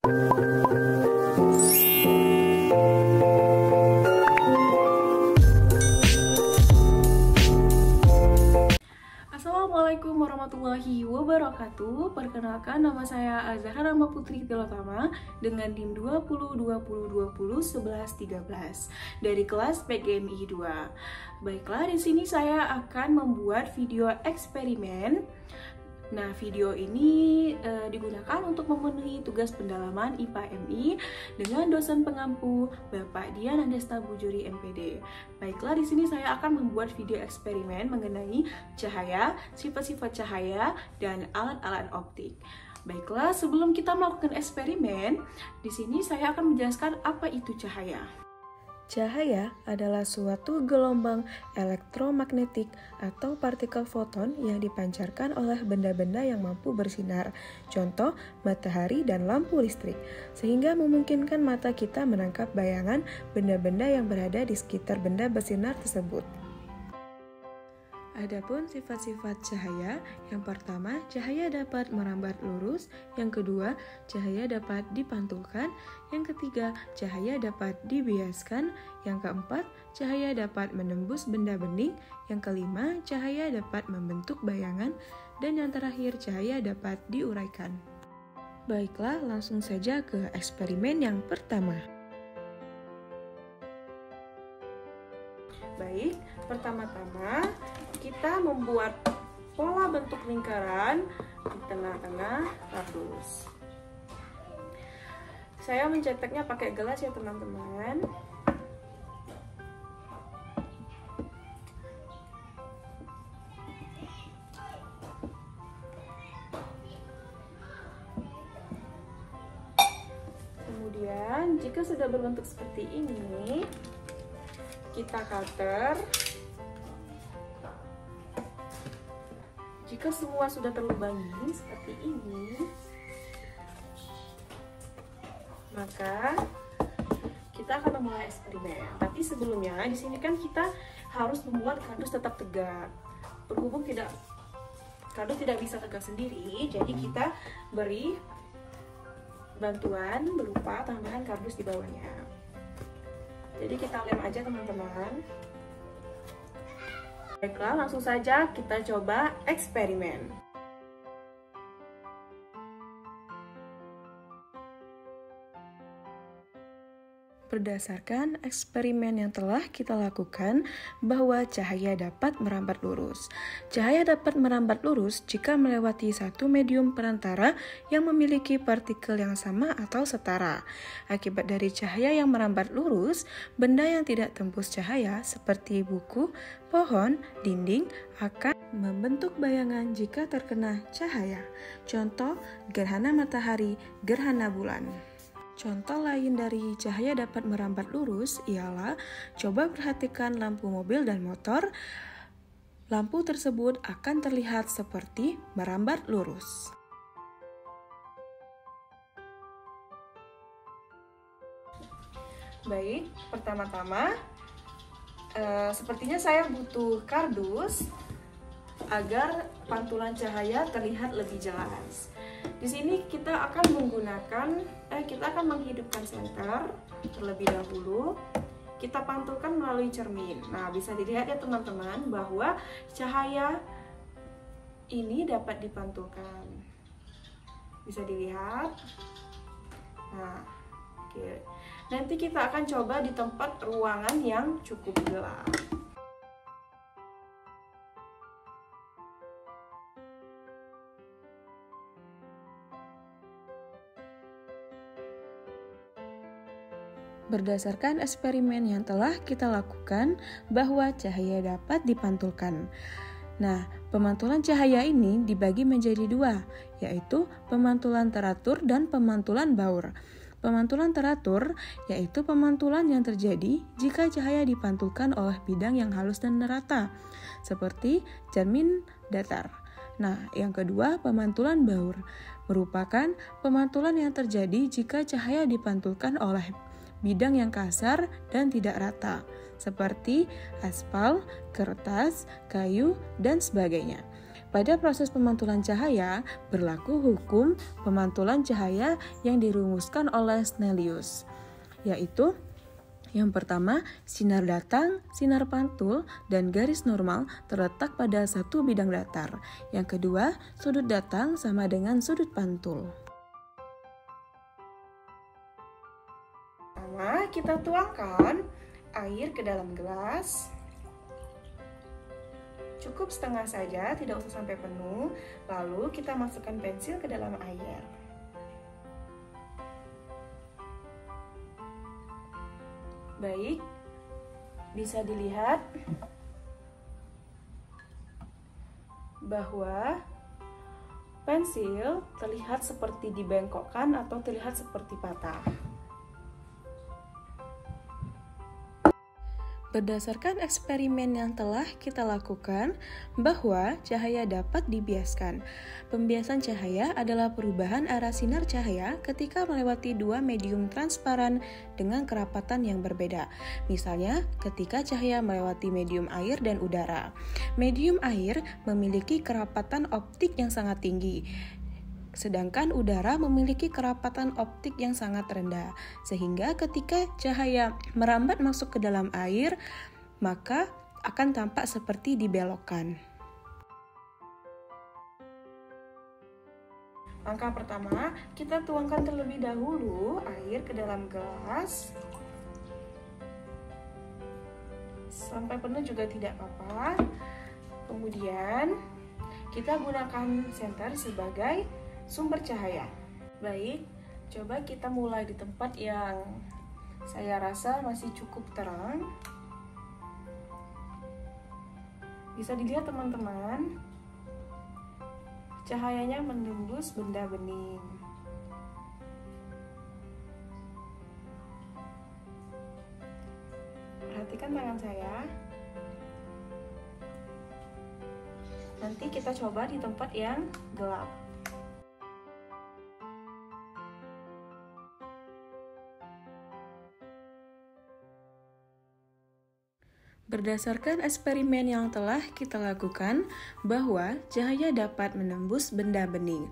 Assalamualaikum warahmatullahi wabarakatuh. Perkenalkan, nama saya Azahra Rama Putri Tilotama dengan NIM 202020201113 dari kelas PGMI 2. Baiklah, di sini saya akan membuat video eksperimen. Nah, video ini digunakan untuk memenuhi tugas pendalaman IPA MI dengan dosen pengampu Bapak Dian Andesta Bujuri MPD. Baiklah, di sini saya akan membuat video eksperimen mengenai cahaya, sifat-sifat cahaya, dan alat-alat optik. Baiklah, sebelum kita melakukan eksperimen, di sini saya akan menjelaskan apa itu cahaya. Cahaya adalah suatu gelombang elektromagnetik atau partikel foton yang dipancarkan oleh benda-benda yang mampu bersinar, contoh matahari dan lampu listrik, sehingga memungkinkan mata kita menangkap bayangan benda-benda yang berada di sekitar benda bersinar tersebut. Adapun sifat-sifat cahaya, yang pertama, cahaya dapat merambat lurus, yang kedua, cahaya dapat dipantulkan, yang ketiga, cahaya dapat dibiaskan, yang keempat, cahaya dapat menembus benda bening, yang kelima, cahaya dapat membentuk bayangan, dan yang terakhir, cahaya dapat diuraikan. Baiklah, langsung saja ke eksperimen yang pertama. Baik, pertama-tama kita membuat pola bentuk lingkaran di tengah-tengah kardus. Saya mencetaknya pakai gelas ya teman-teman. Kemudian jika sudah berbentuk seperti ini, kita cutter. Jika semua sudah terlubangi seperti ini, maka kita akan memulai eksperimen. Tapi sebelumnya di sini kan kita harus membuat kardus tetap tegak. Berhubung kardus tidak bisa tegak sendiri, jadi kita beri bantuan berupa tambahan kardus di bawahnya. Jadi kita lem aja teman-teman. Baiklah, langsung saja kita coba eksperimen. Berdasarkan eksperimen yang telah kita lakukan, bahwa cahaya dapat merambat lurus. Cahaya dapat merambat lurus jika melewati satu medium perantara yang memiliki partikel yang sama atau setara. Akibat dari cahaya yang merambat lurus, benda yang tidak tembus cahaya seperti buku, pohon, dinding akan membentuk bayangan jika terkena cahaya. Contoh, gerhana matahari, gerhana bulan. Contoh lain dari cahaya dapat merambat lurus ialah, coba perhatikan lampu mobil dan motor. Lampu tersebut akan terlihat seperti merambat lurus. Baik, pertama-tama sepertinya saya butuh kardus agar pantulan cahaya terlihat lebih jelas. Di sini kita akan menghidupkan senter terlebih dahulu. Kita pantulkan melalui cermin. Nah, bisa dilihat ya teman-teman bahwa cahaya ini dapat dipantulkan. Bisa dilihat. Nah, oke. Nanti kita akan coba di tempat ruangan yang cukup gelap. Berdasarkan eksperimen yang telah kita lakukan, bahwa cahaya dapat dipantulkan. Nah, pemantulan cahaya ini dibagi menjadi dua, yaitu pemantulan teratur dan pemantulan baur. Pemantulan teratur yaitu pemantulan yang terjadi jika cahaya dipantulkan oleh bidang yang halus dan rata, seperti cermin datar. Nah, yang kedua, pemantulan baur merupakan pemantulan yang terjadi jika cahaya dipantulkan oleh bidang yang kasar dan tidak rata, seperti aspal, kertas, kayu, dan sebagainya. Pada proses pemantulan cahaya, berlaku hukum pemantulan cahaya yang dirumuskan oleh Snellius, yaitu yang pertama, sinar datang, sinar pantul, dan garis normal terletak pada satu bidang datar. Yang kedua, sudut datang sama dengan sudut pantul. Pertama, kita tuangkan air ke dalam gelas. Cukup setengah saja, tidak usah sampai penuh. Lalu kita masukkan pensil ke dalam air. Baik, bisa dilihat bahwa pensil terlihat seperti dibengkokkan atau terlihat seperti patah. Berdasarkan eksperimen yang telah kita lakukan, bahwa cahaya dapat dibiaskan. Pembiasan cahaya adalah perubahan arah sinar cahaya ketika melewati dua medium transparan dengan kerapatan yang berbeda. Misalnya, ketika cahaya melewati medium air dan udara. Medium air memiliki kerapatan optik yang sangat tinggi, sedangkan udara memiliki kerapatan optik yang sangat rendah, sehingga ketika cahaya merambat masuk ke dalam air, maka akan tampak seperti dibelokkan. Langkah pertama, kita tuangkan terlebih dahulu air ke dalam gelas. Sampai penuh juga tidak apa-apa. Kemudian, kita gunakan senter sebagai sumber cahaya. Baik, coba kita mulai di tempat yang saya rasa masih cukup terang. Bisa dilihat teman-teman, cahayanya menembus benda bening. Perhatikan tangan saya. Nanti kita coba di tempat yang gelap. Berdasarkan eksperimen yang telah kita lakukan, bahwa cahaya dapat menembus benda bening.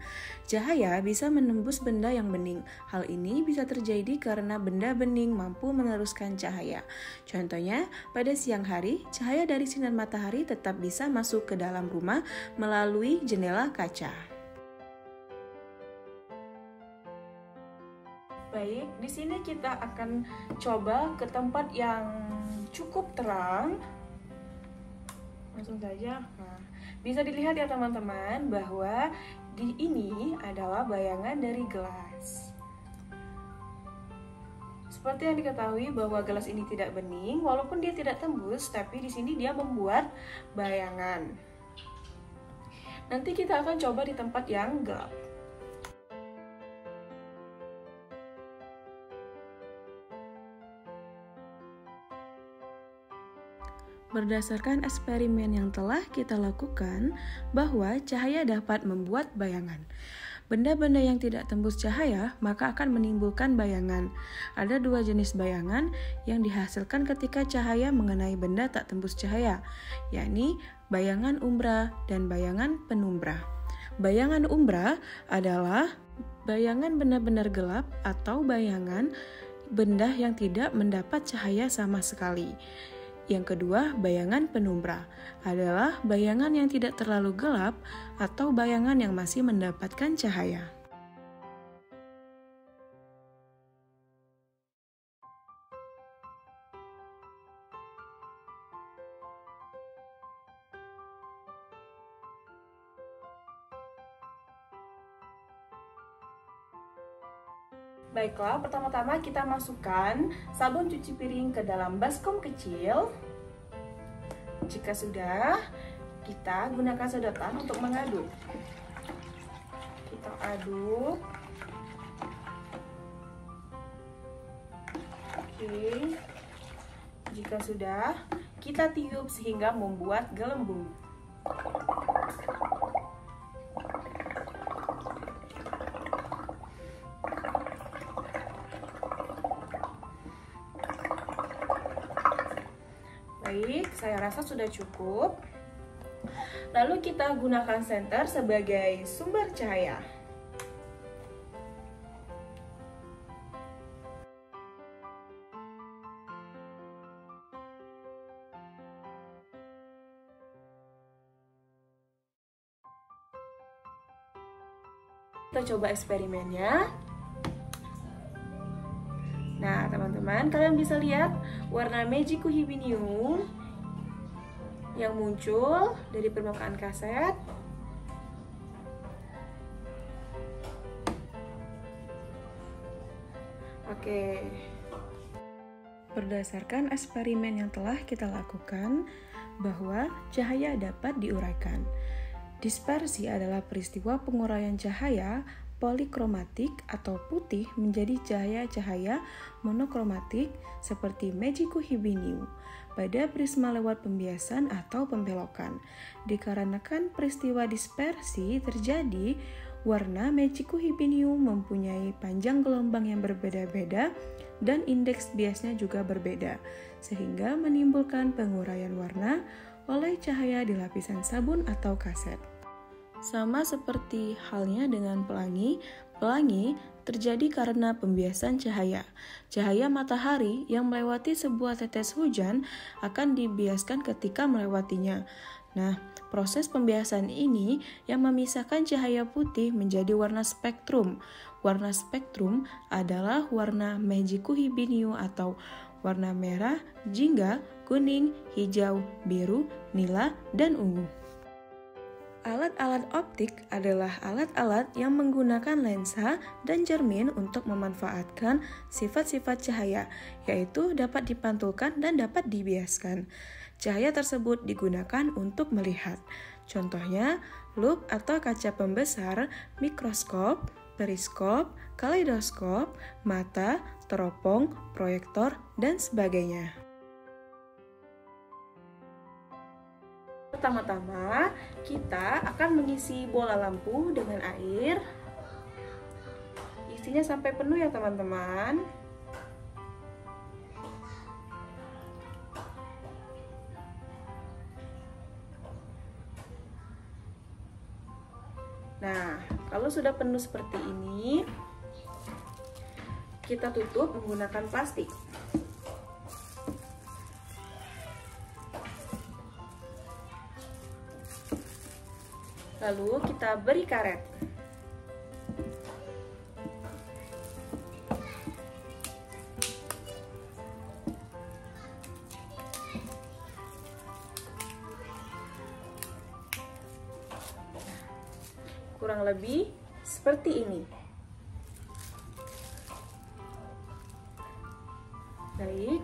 Cahaya bisa menembus benda yang bening. Hal ini bisa terjadi karena benda bening mampu meneruskan cahaya. Contohnya, pada siang hari, cahaya dari sinar matahari tetap bisa masuk ke dalam rumah melalui jendela kaca. Baik, di sini kita akan coba ke tempat yang cukup terang. Langsung saja. Nah, bisa dilihat ya teman-teman bahwa di ini adalah bayangan dari gelas. Seperti yang diketahui bahwa gelas ini tidak bening, walaupun dia tidak tembus, tapi di sini dia membuat bayangan. Nanti kita akan coba di tempat yang gelap. Berdasarkan eksperimen yang telah kita lakukan, bahwa cahaya dapat membuat bayangan. Benda-benda yang tidak tembus cahaya maka akan menimbulkan bayangan. Ada dua jenis bayangan yang dihasilkan ketika cahaya mengenai benda tak tembus cahaya, yakni bayangan umbra dan bayangan penumbra. Bayangan umbra adalah bayangan benar-benar gelap atau bayangan benda yang tidak mendapat cahaya sama sekali. Yang kedua, bayangan penumbra adalah bayangan yang tidak terlalu gelap atau bayangan yang masih mendapatkan cahaya. Baiklah, pertama-tama kita masukkan sabun cuci piring ke dalam baskom kecil. Jika sudah, kita gunakan sedotan untuk mengaduk. Kita aduk. Oke. Jika sudah, kita tiup sehingga membuat gelembung. Baik, saya rasa sudah cukup. Lalu kita gunakan senter sebagai sumber cahaya. Kita coba eksperimennya. Nah, teman-teman, kalian bisa lihat warna Magiku Hibinium yang muncul dari permukaan kaset. Oke. Berdasarkan eksperimen yang telah kita lakukan, bahwa cahaya dapat diuraikan. Dispersi adalah peristiwa penguraian cahaya polikromatik atau putih menjadi cahaya-cahaya monokromatik seperti Magiku Hibinium pada prisma lewat pembiasan atau pembelokan. Dikarenakan peristiwa dispersi terjadi, warna Magiku Hibinium mempunyai panjang gelombang yang berbeda-beda dan indeks biasnya juga berbeda, sehingga menimbulkan penguraian warna oleh cahaya di lapisan sabun atau kaset. Sama seperti halnya dengan pelangi, pelangi terjadi karena pembiasan cahaya. Cahaya matahari yang melewati sebuah tetes hujan akan dibiaskan ketika melewatinya. Nah, proses pembiasan ini yang memisahkan cahaya putih menjadi warna spektrum. Warna spektrum adalah warna Magiku Hibinium atau warna merah, jingga, kuning, hijau, biru, nila, dan ungu. Alat-alat optik adalah alat-alat yang menggunakan lensa dan cermin untuk memanfaatkan sifat-sifat cahaya, yaitu dapat dipantulkan dan dapat dibiaskan. Cahaya tersebut digunakan untuk melihat. Contohnya, lup atau kaca pembesar, mikroskop, periskop, kaleidoskop, mata, teropong, proyektor, dan sebagainya. Pertama-tama, kita akan mengisi bola lampu dengan air. Isinya sampai penuh ya teman-teman. Nah, kalau sudah penuh seperti ini, kita tutup menggunakan plastik. Lalu kita beri karet. Kurang lebih seperti ini. Baik.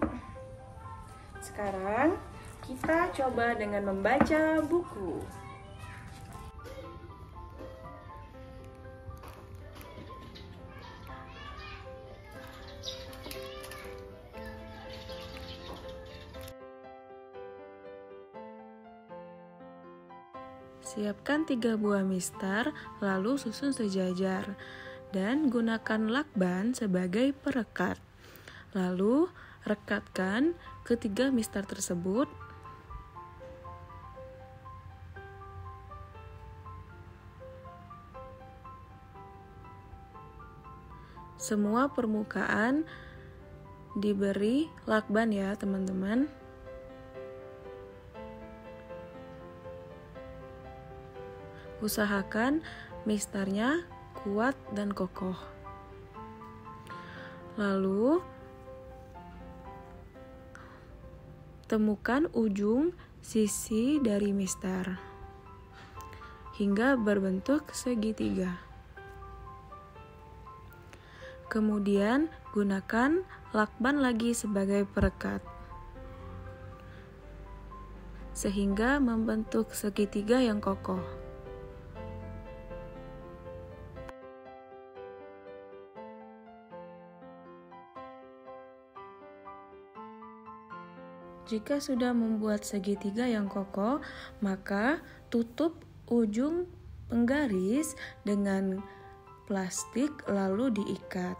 Sekarang kita coba dengan membaca buku. Siapkan 3 buah mistar, lalu susun sejajar, dan gunakan lakban sebagai perekat. Lalu, rekatkan ketiga mistar tersebut. Semua permukaan diberi lakban ya, teman-teman. Usahakan mistarnya kuat dan kokoh. Lalu, temukan ujung sisi dari mistar hingga berbentuk segitiga. Kemudian, gunakan lakban lagi sebagai perekat sehingga membentuk segitiga yang kokoh. Jika sudah membuat segitiga yang kokoh, maka tutup ujung penggaris dengan plastik lalu diikat.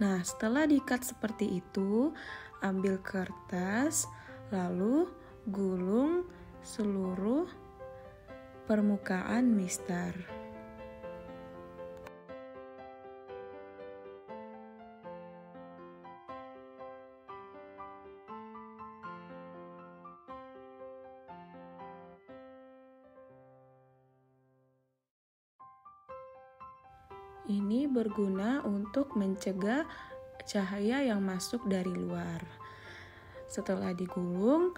Nah, setelah diikat seperti itu, ambil kertas Lalu gulung seluruh permukaan mistar. Ini berguna untuk mencegah cahaya yang masuk dari luar. Setelah digulung,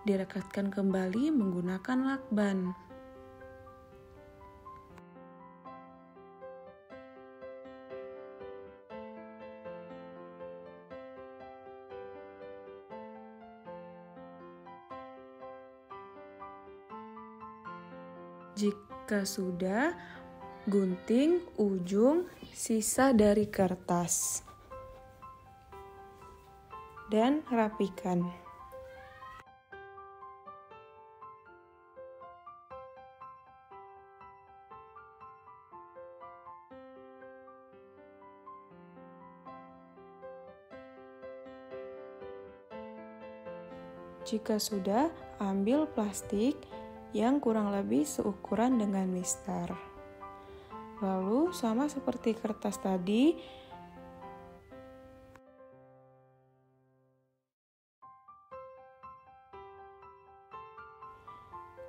direkatkan kembali menggunakan lakban. Jika sudah, gunting ujung sisa dari kertas dan rapikan. Jika sudah, ambil plastik yang kurang lebih seukuran dengan mistar. Lalu sama seperti kertas tadi,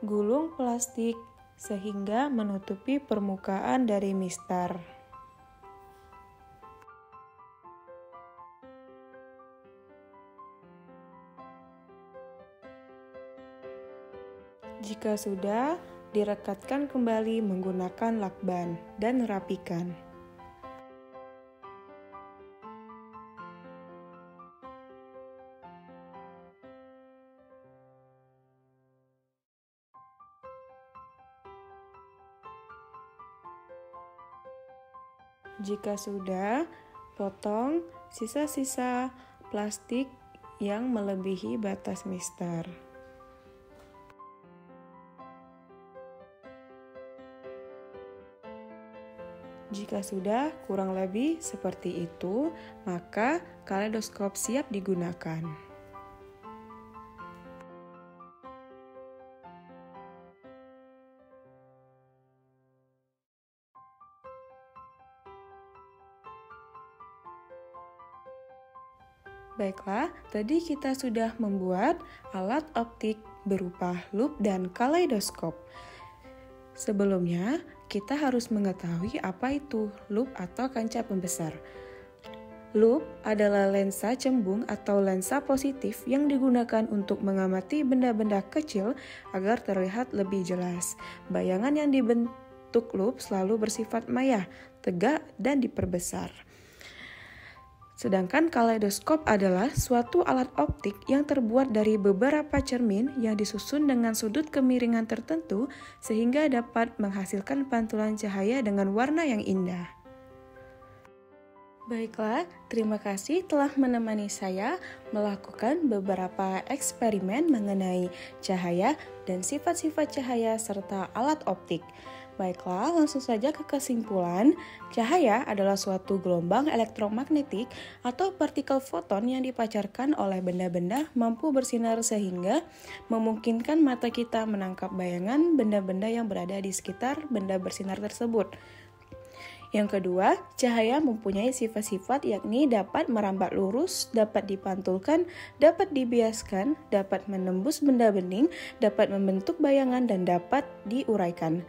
gulung plastik sehingga menutupi permukaan dari mistar. Jika sudah, direkatkan kembali menggunakan lakban dan rapikan. Jika sudah, potong sisa-sisa plastik yang melebihi batas mistar. Jika sudah kurang lebih seperti itu, maka kaleidoskop siap digunakan. Baiklah, tadi kita sudah membuat alat optik berupa lup dan kaleidoskop. Sebelumnya, kita harus mengetahui apa itu lup atau kancah pembesar. Lup adalah lensa cembung atau lensa positif yang digunakan untuk mengamati benda-benda kecil agar terlihat lebih jelas. Bayangan yang dibentuk lup selalu bersifat maya, tegak, dan diperbesar. Sedangkan kaleidoskop adalah suatu alat optik yang terbuat dari beberapa cermin yang disusun dengan sudut kemiringan tertentu sehingga dapat menghasilkan pantulan cahaya dengan warna yang indah. Baiklah, terima kasih telah menemani saya melakukan beberapa eksperimen mengenai cahaya dan sifat-sifat cahaya serta alat optik. Baiklah, langsung saja ke kesimpulan. Cahaya adalah suatu gelombang elektromagnetik atau partikel foton yang dipancarkan oleh benda-benda mampu bersinar sehingga memungkinkan mata kita menangkap bayangan benda-benda yang berada di sekitar benda bersinar tersebut. Yang kedua, cahaya mempunyai sifat-sifat yakni dapat merambat lurus, dapat dipantulkan, dapat dibiaskan, dapat menembus benda bening, dapat membentuk bayangan, dan dapat diuraikan.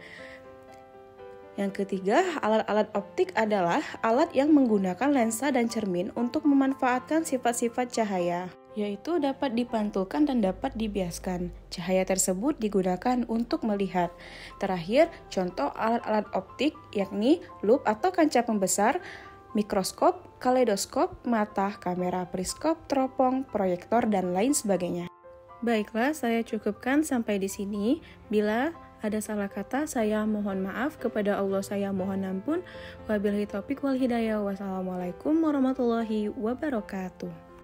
Yang ketiga, alat-alat optik adalah alat yang menggunakan lensa dan cermin untuk memanfaatkan sifat-sifat cahaya, yaitu dapat dipantulkan dan dapat dibiaskan. Cahaya tersebut digunakan untuk melihat. Terakhir, contoh alat-alat optik yakni lup atau kancah pembesar, mikroskop, kaleidoskop, mata, kamera periskop, teropong, proyektor, dan lain sebagainya. Baiklah, saya cukupkan sampai di sini. Bila ada salah kata, saya mohon maaf. Kepada Allah saya mohon ampun. Wabillahi taufiq wal hidayah. Wassalamualaikum warahmatullahi wabarakatuh.